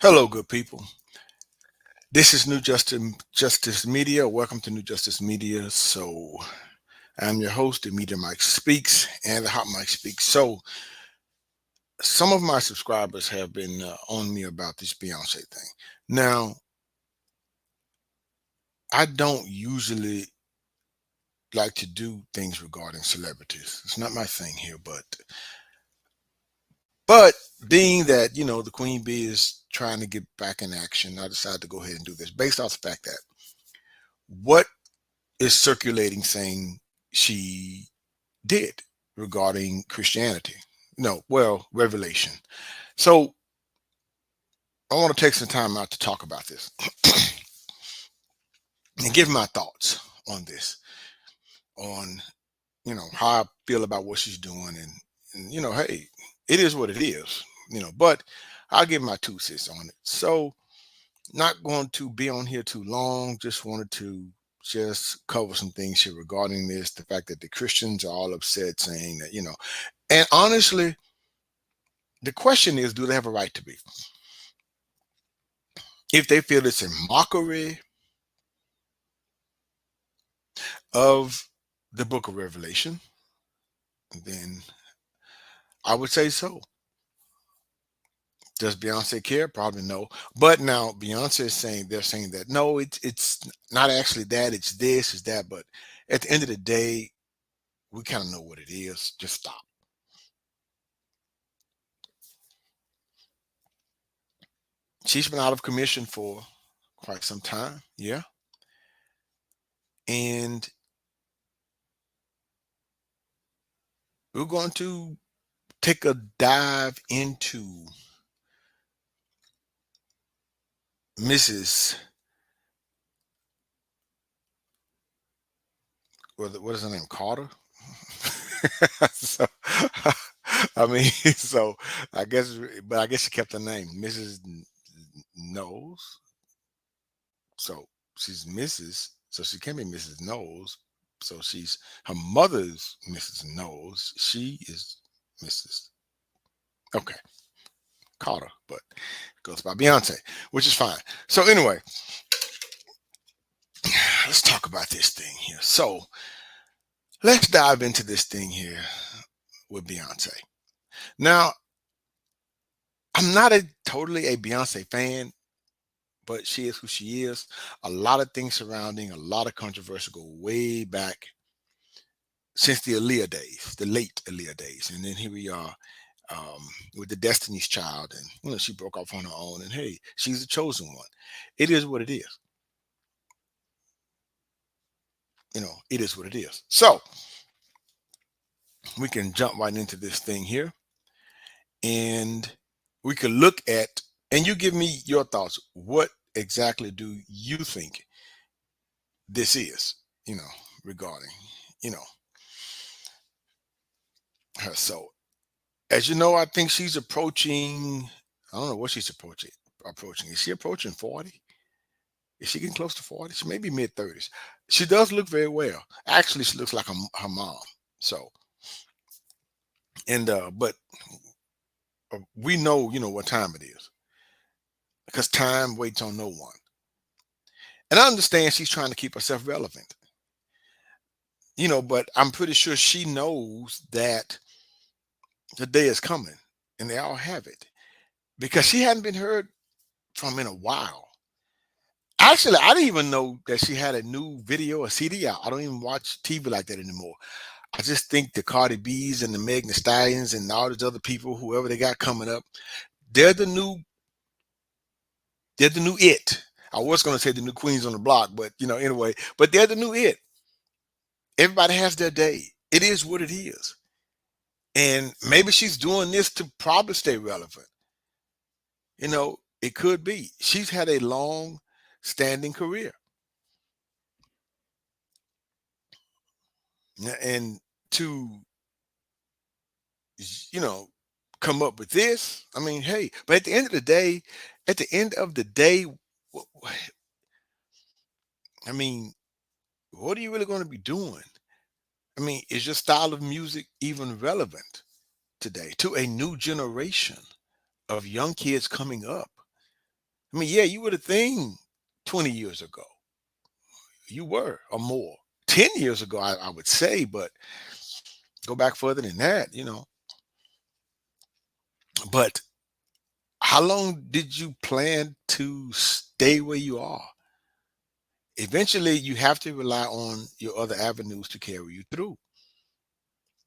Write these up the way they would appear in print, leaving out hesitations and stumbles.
Hello, good people. This is New Justice Media. Welcome to New Justice Media. I'm your host, the Media Mike Speaks, and the Hot Mike Speaks. Some of my subscribers have been on me about this Beyonce thing. Now, I don't usually like to do things regarding celebrities. It's not my thing here, but being that the Queen Bee is trying to get back in action, I decided to go ahead and do this based off the fact that what is circulating saying she did regarding Christianity. No, well, Revelation. So I want to take some time out to talk about this and give my thoughts on this, on how I feel about what she's doing, and hey, it is what it is, but I'll give my 2 cents on it. So not going to be on here too long, just wanted to just cover some things here regarding this, the fact that the Christians are all upset saying that. And honestly, the question is, do they have a right to be? If they feel it's a mockery of the book of Revelation, then I would say so. Does Beyonce care? Probably no. But now Beyonce is saying, they're saying that no, it's not actually that, it's this, it's that. But at the end of the day, we kind of know what it is. Just stop. She's been out of commission for quite some time, yeah. And we're going to take a dive into Mrs. What is her name? Carter. so, I mean, so I guess she kept her name, Mrs. Knowles. So she's Mrs. So she can't be Mrs. Knowles. So she's her mother's Mrs. Knowles. She is Mrs. Okay, Carter, but goes by Beyonce, which is fine. So anyway, let's talk about this thing here. So let's dive into this thing here with Beyonce. Now, I'm not totally a Beyonce fan, but she is who she is. A lot of things surrounding, a lot of controversy go way back since the Aaliyah days, the late Aaliyah days. And then here we are with the Destiny's Child. And, she broke off on her own. And hey, she's the chosen one. It is what it is. It is what it is. So we can jump right into this thing here. And we can look at, and you give me your thoughts. What exactly do you think this is, regarding, you know, her? So, as you know, I think she's approaching, I don't know what she's approaching. Is she approaching 40? Is she getting close to 40? She may be mid 30s. She does look very well. Actually, she looks like her mom. So, but we know, what time it is, because time waits on no one. And I understand she's trying to keep herself relevant, but I'm pretty sure she knows that the day is coming, and they all have it, because she hadn't been heard from in a while. Actually, I didn't even know that she had a new video, a CD out. I don't even watch TV like that anymore. I just think the Cardi B's and the Megan Thee Stallions and all these other people, whoever they got coming up, they're the new, they're the new it. I was going to say the new queens on the block, but anyway, but they're the new it. Everybody has their day. It is what it is. And maybe she's doing this to probably stay relevant. It could be. She's had a long standing career. And to, you know, come up with this, I mean, hey, but at the end of the day, wh- I mean, what are you really going to be doing? I mean, is your style of music even relevant today to a new generation of young kids coming up? I mean, yeah, you were the thing 20 years ago. You were, or more. 10 years ago, I would say, but go back further than that, But how long did you plan to stay where you are? Eventually, you have to rely on your other avenues to carry you through.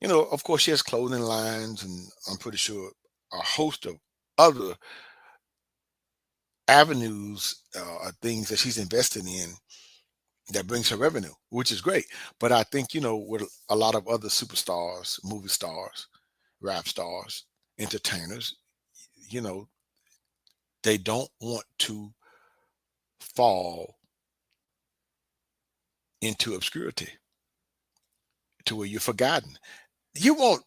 Of course, she has clothing lines, and I'm pretty sure a host of other avenues, things that she's invested in that brings her revenue, which is great. But I think, with a lot of other superstars, movie stars, rap stars, entertainers, you know, they don't want to fall into obscurity to where you're forgotten. You won't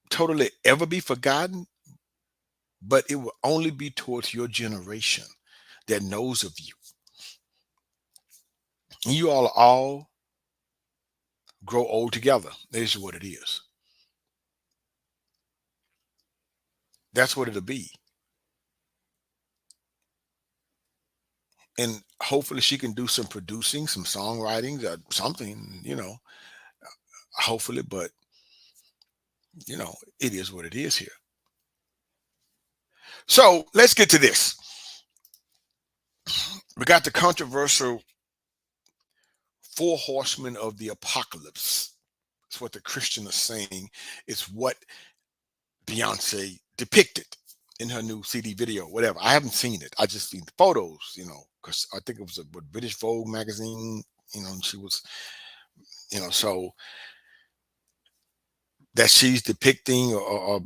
totally ever be forgotten, but it will only be towards your generation that knows of you. You all grow old together. This is what it is. That's what it'll be. And hopefully she can do some producing, some songwriting, something, hopefully, but it is what it is here. So let's get to this. We got the controversial four horsemen of the apocalypse. It's what the Christian is saying. It's what Beyonce depicted in her new CD video, whatever. I haven't seen it. I just seen the photos, because I think it was a British Vogue magazine, and she was, so that she's depicting, or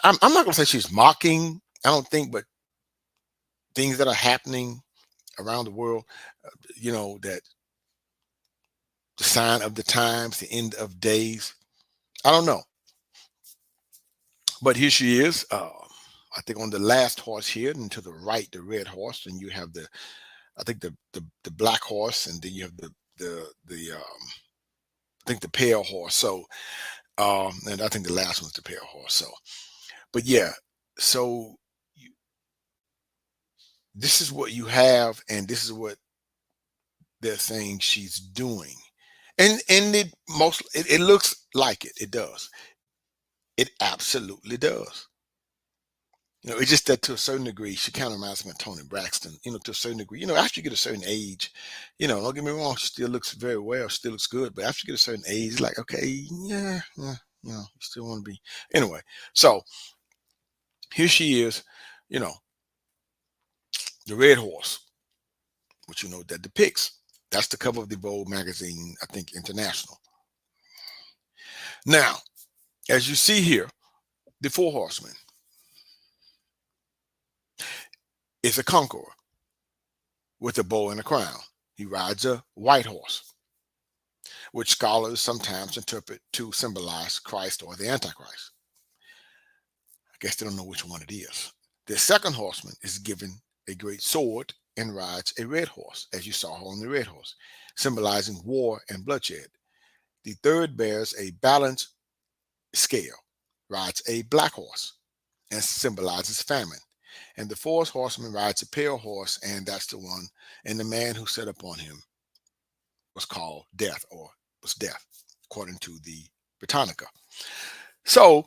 I'm not going to say she's mocking, I don't think, but things that are happening around the world, that the sign of the times, the end of days. I don't know. But here she is. I think on the last horse here, and to the right, the red horse, and you have I think the black horse, and then you have I think the pale horse. So, and I think the last one's the pale horse. So, but yeah, so you, this is what you have, and this is what they're saying she's doing, and it looks like it. It does. It absolutely does. It's just that to a certain degree, she kind of reminds me of Tony Braxton, to a certain degree. After you get a certain age, don't get me wrong, she still looks very well, still looks good. But after you get a certain age, it's like, okay, yeah, yeah, you still want to be. Anyway, so here she is, you know, the red horse, which that depicts. That's the cover of the Vogue magazine, I think international. Now, as you see here, the four horsemen is a conqueror with a bow and a crown. He rides a white horse, which scholars sometimes interpret to symbolize Christ or the Antichrist. I guess they don't know which one it is. The second horseman is given a great sword and rides a red horse, as you saw on the red horse, symbolizing war and bloodshed. The third bears a balanced scale, rides a black horse, and symbolizes famine. And the fourth horseman rides a pale horse, and that's the one. And the man who sat upon him was called Death, or was Death, according to the Britannica. So,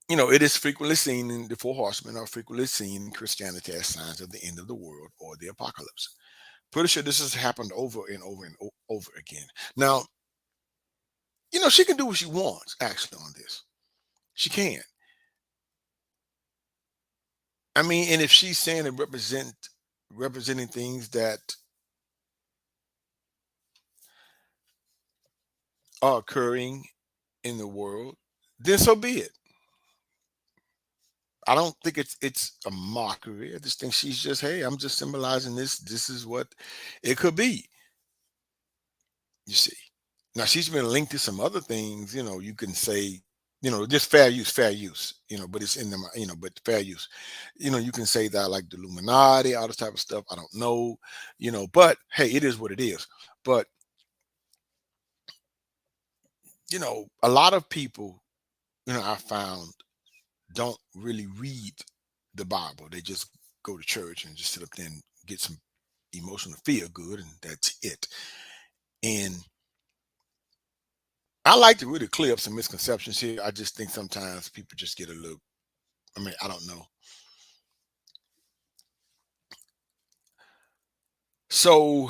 it is frequently seen in the four horsemen are frequently seen in Christianity as signs of the end of the world or the apocalypse. Pretty sure this has happened over and over and over again. Now, she can do what she wants actually on this. She can. I mean, and if she's saying and representing things that are occurring in the world, then so be it. I don't think it's a mockery. I just think she's just, hey, I'm just symbolizing this. This is what it could be. You see. Now she's been linked to some other things. You can say, just fair use. But it's in the, but fair use. You can say that like the Illuminati, all this type of stuff. I don't know. But hey, it is what it is. But a lot of people, I found don't really read the Bible. They just go to church and just sit up there and get some emotional feel good, and that's it. And I like to really clear up some misconceptions here. I just think sometimes people just get a little. I mean, I don't know. So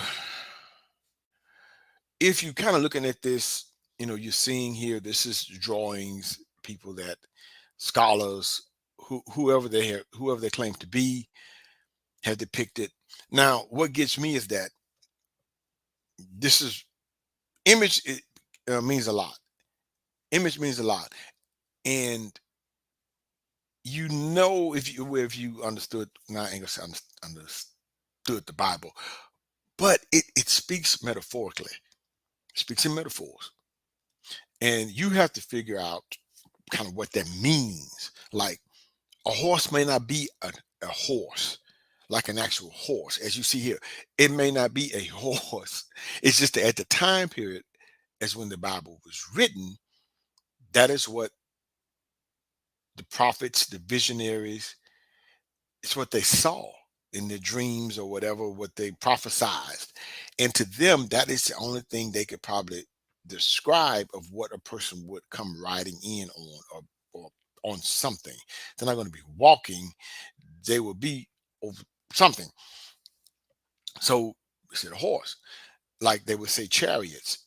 if you kind of looking at this, you're seeing here. This is drawings, people that scholars, whoever they claim to be, have depicted. Now, what gets me is that this is image. It means a lot. Image means a lot, and if you understood. Now, I ain't gonna say understood the Bible, but it speaks metaphorically. It speaks in metaphors, and you have to figure out kind of what that means. Like a horse may not be a horse, like an actual horse, as you see here. It may not be a horse. It's just that at the time period, as when the Bible was written, that is what the prophets, the visionaries, it's what they saw in their dreams or whatever, what they prophesied. And to them, that is the only thing they could probably describe of what a person would come riding in on, or on something. They're not going to be walking, they will be over something. So we said a horse, like they would say chariots.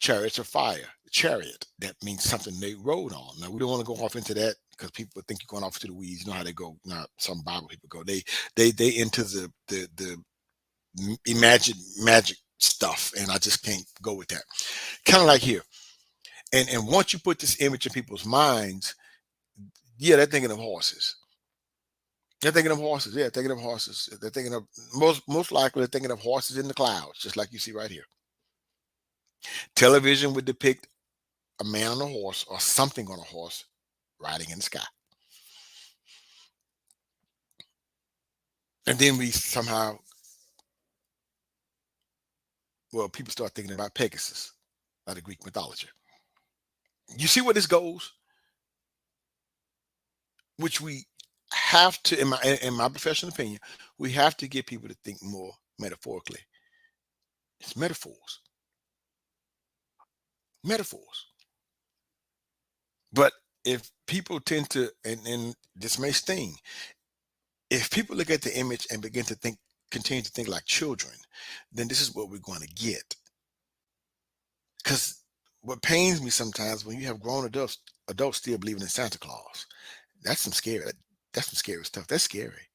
Chariots of fire, chariot. That means something they rode on. Now we don't want to go off into that because people think you're going off to the weeds. You know how they go. Now some Bible people go. They into the imagined magic stuff, and I just can't go with that. Kind of like here, and once you put this image in people's minds, yeah, they're thinking of horses. They're thinking of horses. Yeah, thinking of horses. They're thinking of most likely they're thinking of horses in the clouds, just like you see right here. Television would depict a man on a horse or something on a horse riding in the sky. And then we somehow, well, people start thinking about Pegasus, out of Greek mythology. You see where this goes? Which we have to, in my professional opinion, we have to get people to think more metaphorically. It's metaphors, metaphors. But if people tend to, and this may sting, if people look at the image and begin to think, continue to think like children, then this is what we're going to get. Because what pains me sometimes when you have grown adults still believing in Santa Claus. That's some scary. That's some scary stuff. That's scary.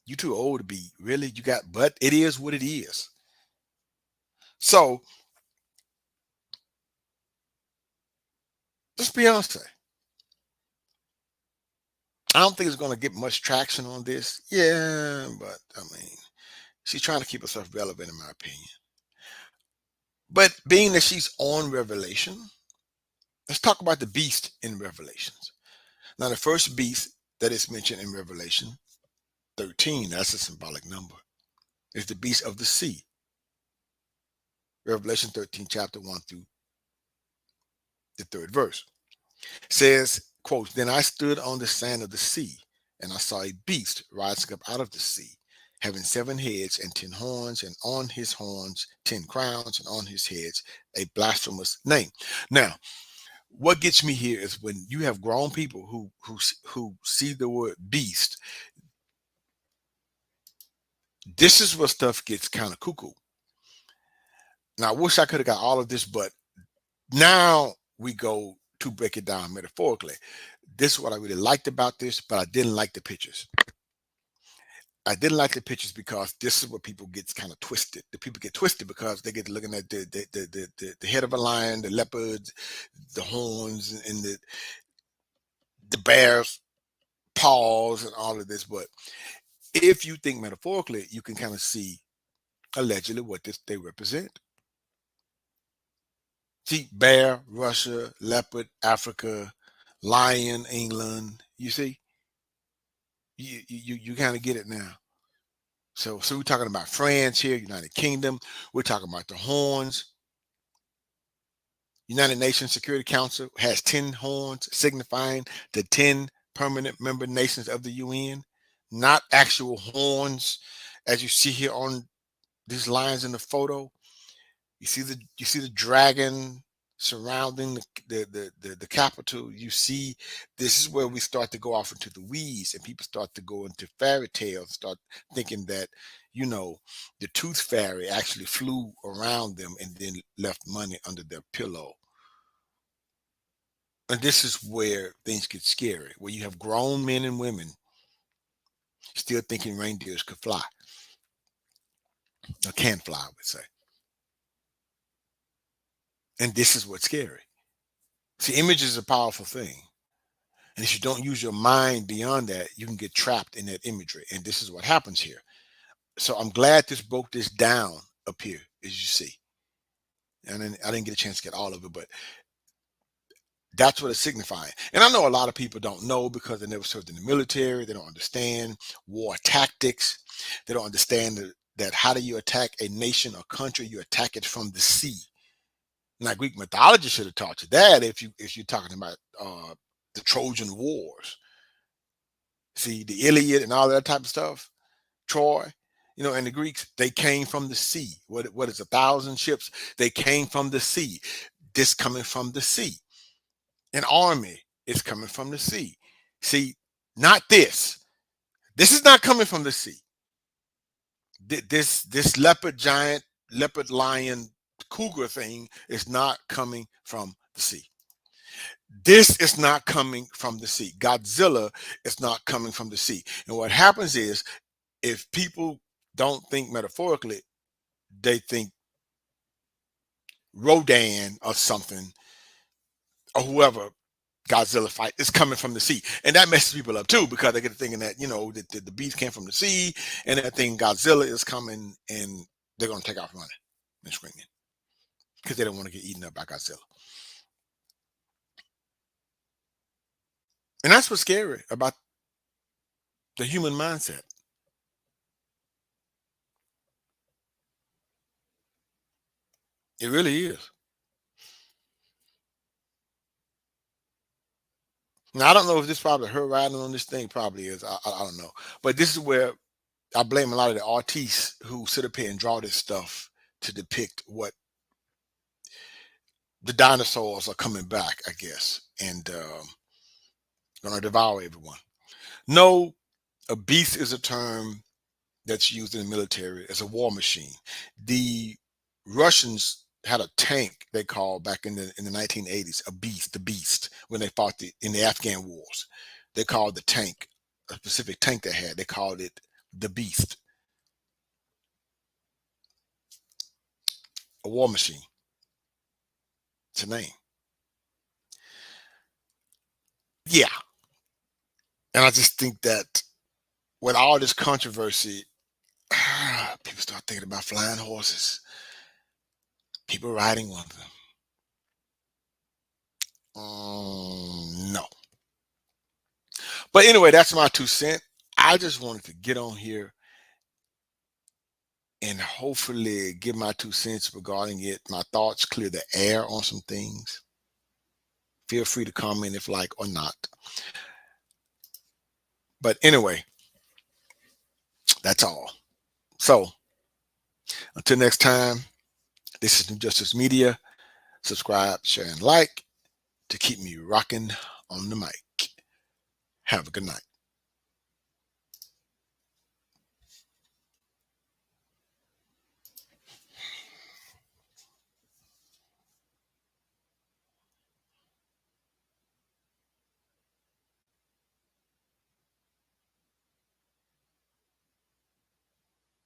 You too old to be really. You got, but it is what it is. So this Beyonce. I don't think it's going to get much traction on this. Yeah, but I mean, she's trying to keep herself relevant, in my opinion. But being that she's on Revelation, let's talk about the beast in Revelations. Now, the first beast that is mentioned in Revelation 13, that's a symbolic number, is the beast of the sea. Revelation 13, chapter 1 through the third verse. Says, quote, Then I stood on the sand of the sea, and I saw a beast rising up out of the sea, having 7 heads and 10 horns, and on his horns 10 crowns, and on his heads a blasphemous name. Now, what gets me here is when you have grown people who see the word beast. This is where stuff gets kind of cuckoo. Now, I wish I could have got all of this, but now we go to break it down metaphorically. This is what I really liked about this, but I didn't like the pictures. I didn't like the pictures because this is where people get kind of twisted. The people get twisted because they get looking at the head of a lion, the leopard, the horns, and the bear's paws, and all of this. But if you think metaphorically, you can kind of see allegedly what they represent. See, bear, Russia, leopard, Africa, lion, England. You see, you kind of get it now. So we're talking about France here, United Kingdom. We're talking about the horns. United Nations Security Council has 10 horns, signifying the 10 permanent member nations of the UN. not actual horns, as you see here on these lines in the photo. You see the dragon surrounding the capital. You see, this is where we start to go off into the weeds, and people start to go into fairy tales, start thinking that, you know, the tooth fairy actually flew around them and then left money under their pillow. And this is where things get scary, where you have grown men and women still thinking reindeers could fly, or can fly, I would say. And this is what's scary. See, image is a powerful thing. And if you don't use your mind beyond that, you can get trapped in that imagery. And this is what happens here. So I'm glad this broke this down up here, as you see. And then I didn't get a chance to get all of it, but that's what it's signifying. And I know a lot of people don't know because they never served in the military. They don't understand war tactics. They don't understand that how do you attack a nation or country? You attack it from the sea. Now, Greek mythology should have taught you that if you're talking about the Trojan Wars. See, the Iliad and all that type of stuff. Troy, and the Greeks, they came from the sea. What is 1,000 ships? They came from the sea. This coming from the sea. An army is coming from the sea. See, not this. This is not coming from the sea. This leopard giant, leopard lion, cougar thing is not coming from the sea. This is not coming from the sea. Godzilla is not coming from the sea. And what happens is, if people don't think metaphorically, they think Rodan or something, or whoever Godzilla fight is coming from the sea. And that messes people up too, because they get to thinking that, that the beast came from the sea, and they think Godzilla is coming and they're going to take off running and screaming because they don't want to get eaten up by Godzilla. And that's what's scary about the human mindset. It really is. Now, I don't know if this is probably her riding on this thing. Probably is. I don't know. But this is where I blame a lot of the artists who sit up here and draw this stuff to depict what the dinosaurs are coming back, I guess, and going to devour everyone. No, a beast is a term that's used in the military as a war machine. The Russians had a tank they called back in the 1980s a beast, the beast, when they fought in the Afghan wars. They called the tank, a specific tank they had, they called it the beast, a war machine. It's a name. Yeah. And I just think that with all this controversy, people start thinking about flying horses, people riding one of them. No. But anyway, that's my 2 cents. I just wanted to get on here and hopefully give my 2 cents regarding it, my thoughts, clear the air on some things. Feel free to comment if like or not. But anyway, that's all. So until next time, this is New Justice Media. Subscribe, share, and like to keep me rocking on the mic. Have a good night.